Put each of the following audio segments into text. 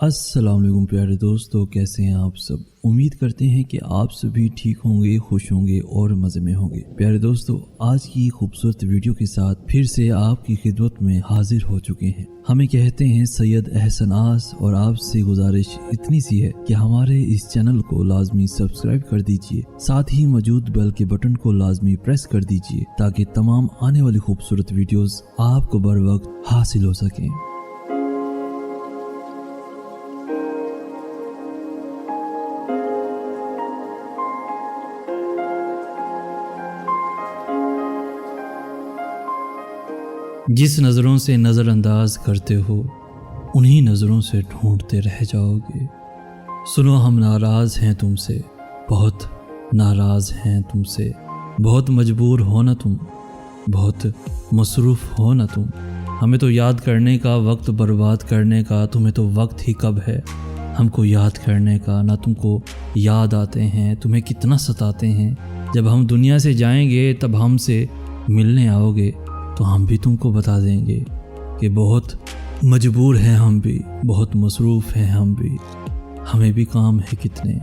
अस्सलाम वालेकुम प्यारे दोस्तों, कैसे हैं आप सब। उम्मीद करते हैं कि आप सभी ठीक होंगे, खुश होंगे और मज़े में होंगे। प्यारे दोस्तों, आज की खूबसूरत वीडियो के साथ फिर से आपकी खिदमत में हाजिर हो चुके हैं। हमें कहते हैं सैयद अहसन आस, और आपसे गुजारिश इतनी सी है कि हमारे इस चैनल को लाजमी सब्सक्राइब कर दीजिए, साथ ही मौजूद बेल के बटन को लाजमी प्रेस कर दीजिए ताकि तमाम आने वाली खूबसूरत वीडियोस आपको बर वक्त हासिल हो सकें। जिस नज़रों से नज़रअंदाज करते हो उन्हीं नज़रों से ढूंढते रह जाओगे। सुनो, हम नाराज़ हैं तुमसे, बहुत नाराज़ हैं तुमसे, बहुत मजबूर हो ना तुम, बहुत मसरूफ़ हो ना तुम। हमें तो याद करने का, वक्त बर्बाद करने का तुम्हें तो वक्त ही कब है। हमको याद करने का ना तुमको याद आते हैं, तुम्हें कितना सताते हैं। जब हम दुनिया से जाएंगे तब हमसे मिलने आओगे तो हम भी तुमको बता देंगे कि बहुत मजबूर हैं हम भी, बहुत मसरूफ़ हैं हम भी, हमें भी काम है कितने।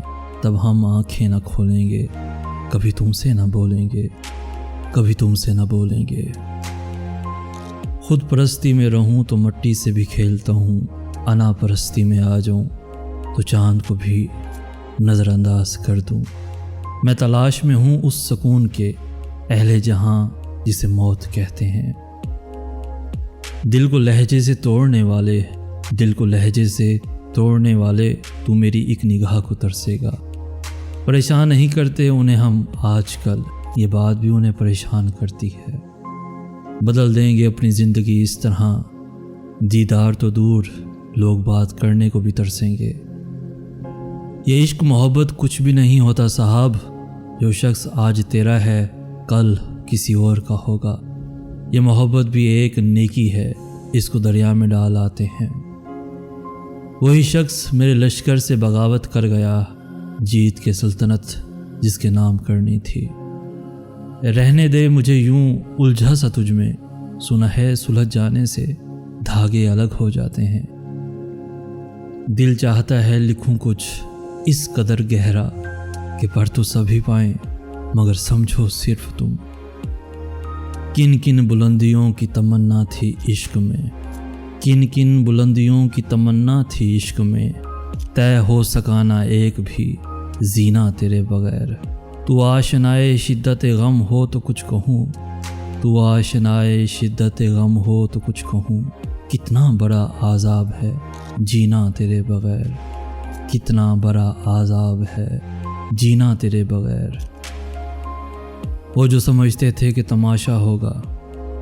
तब हम आँखें ना खोलेंगे, कभी तुमसे ना बोलेंगे, कभी तुमसे ना बोलेंगे। खुद परस्ती में रहूं तो मट्टी से भी खेलता हूँ, अना परस्ती में आ जाऊं तो चाँद को भी नज़रअंदाज कर दूं। मैं तलाश में हूँ उस सुकून के, अहले जहाँ जिसे मौत कहते हैं। दिल को लहजे से तोड़ने वाले, दिल को लहजे से तोड़ने वाले, तू मेरी एक निगाह को तरसेगा। परेशान नहीं करते उन्हें हम आजकल, ये बात भी उन्हें परेशान करती है। बदल देंगे अपनी ज़िंदगी इस तरह, दीदार तो दूर, लोग बात करने को भी तरसेंगे। ये इश्क मोहब्बत कुछ भी नहीं होता साहब, जो शख्स आज तेरा है कल किसी और का होगा। ये मोहब्बत भी एक नेकी है, इसको दरिया में डाल आते हैं। वही शख्स मेरे लश्कर से बगावत कर गया, जीत के सल्तनत जिसके नाम करनी थी। रहने दे मुझे यूं उलझा सा तुझ में, सुना है सुलझ जाने से धागे अलग हो जाते हैं। दिल चाहता है लिखूं कुछ इस कदर गहरा कि पढ़ तो सभी पाएं मगर समझो सिर्फ तुम। किन किन बुलंदियों की तमन्ना थी इश्क में, किन किन बुलंदियों की तमन्ना थी इश्क में, तय हो सकाना एक भी जीना तेरे बगैर। तू आशनाए शिद्दत गम हो तो कुछ कहूँ, तू आशनाए शिद्दत गम हो तो कुछ कहूँ। कितना बड़ा आज़ाब है जीना तेरे बगैर, कितना बड़ा आज़ाब है जीना तेरे बगैर। वो जो समझते थे कि तमाशा होगा,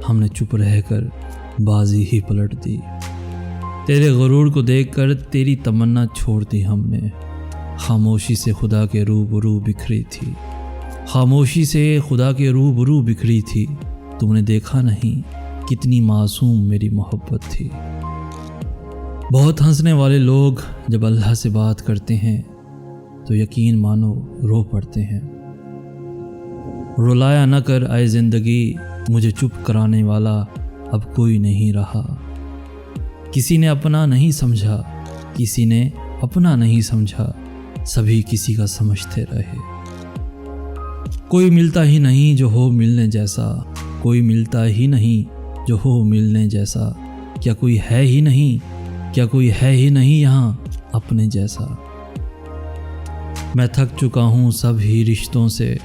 हमने चुप रहकर बाजी ही पलट दी। तेरे गुरूर को देखकर तेरी तमन्ना छोड़ दी हमने, खामोशी से खुदा के रूबरू बिखरी थी, खामोशी से खुदा के रूबरू बिखरी थी। तुमने देखा नहीं कितनी मासूम मेरी मोहब्बत थी। बहुत हंसने वाले लोग जब अल्लाह से बात करते हैं तो यकीन मानो रो पड़ते हैं। रुलाया न कर आए ज़िंदगी, मुझे चुप कराने वाला अब कोई नहीं रहा। किसी ने अपना नहीं समझा, किसी ने अपना नहीं समझा, सभी किसी का समझते रहे। कोई मिलता ही नहीं जो हो मिलने जैसा, कोई मिलता ही नहीं जो हो मिलने जैसा। क्या कोई है ही नहीं, क्या कोई है ही नहीं यहाँ अपने जैसा। मैं थक चुका हूँ सभी रिश्तों से,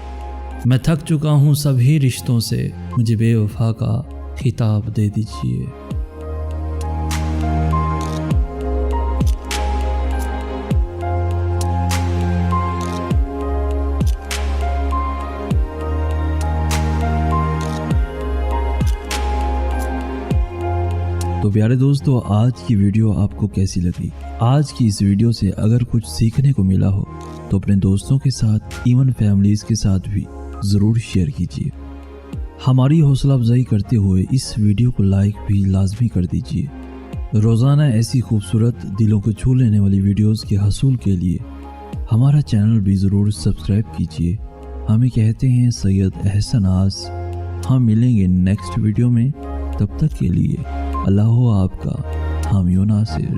मैं थक चुका हूँ सभी रिश्तों से, मुझे बेवफा का खिताब दे दीजिए। तो प्यारे दोस्तों, आज की वीडियो आपको कैसी लगी? आज की इस वीडियो से अगर कुछ सीखने को मिला हो तो अपने दोस्तों के साथ, इवन फैमिलीज़ के साथ भी ज़रूर शेयर कीजिए। हमारी हौसला अफजाई करते हुए इस वीडियो को लाइक भी लाजमी कर दीजिए। रोज़ाना ऐसी खूबसूरत दिलों को छू लेने वाली वीडियोस के हसूल के लिए हमारा चैनल भी ज़रूर सब्सक्राइब कीजिए। हमें कहते हैं सैयद अहसन आस। हम मिलेंगे नेक्स्ट वीडियो में, तब तक के लिए अल्लाह आपका हामी नासिर।